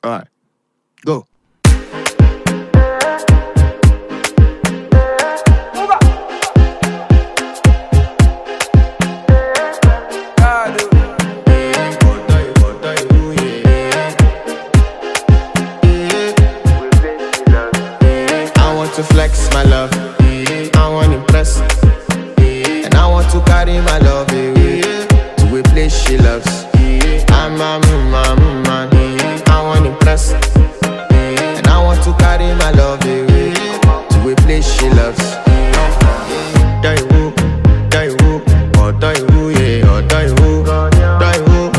Alright, go. I want to flex my love, I want to impress, and I want to carry my love away to a place she loves. I'm a man, I want to impress, and I want to carry my love away to a place she loves. Die who, oh die who, yeah, oh die who, die who,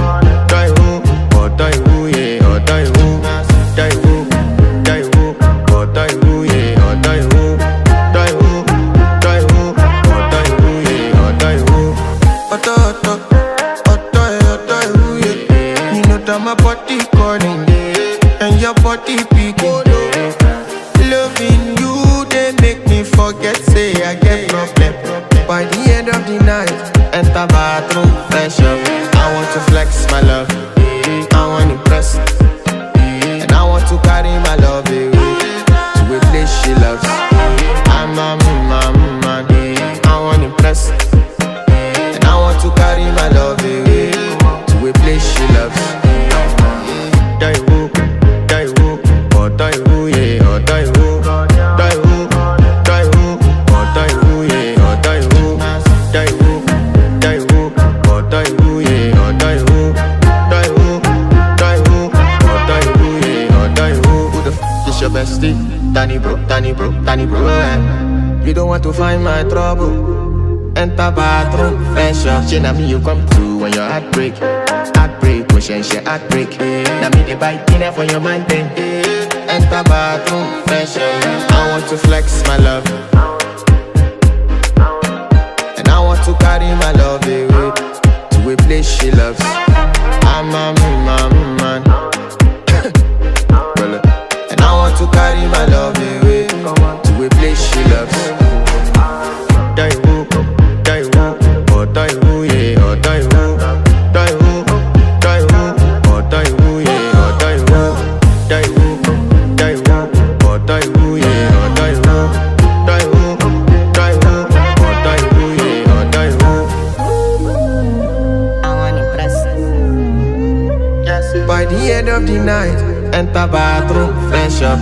oh die who, yeah, oh die who, die who, oh die who, yeah, oh die who, die who, oh die who, yeah, oh die who. You know that my body calling and your body picking. Loving you, they make me forget, say I get problem. By the end of the night, enter bathroom, fresh up. I want to flex my love, I want to impress, and I want to carry my love away to a place she loves. I'm a man, I want to impress, and I want to carry my love away to a place she loves. Die who, oh die who, yeah, oh die who, die who, oh die who, yeah, oh die who, die who, oh die who, yeah, oh die who, die who, oh die who, yeah, oh die who. Who the f is your bestie? Danny bro, You don't want to find my trouble. Enter bathroom, fresh up. She na me you come to when your heart break, when she heartbreak. Now me the bite dinner for your man then. Enter bathroom, fresh up. I want to flex my love, and I want to carry my love away to a place she loves. I'm a man, and I want to carry my love away to a place she loves. Die who, oh die who, yeah, oh die who, die who, oh die who, yeah, oh die who, die who, oh die who, yeah, oh die who, die who, oh die who, yeah, oh die who. I want to impress. Yes. By the end of the night, enter bathroom, fresh up.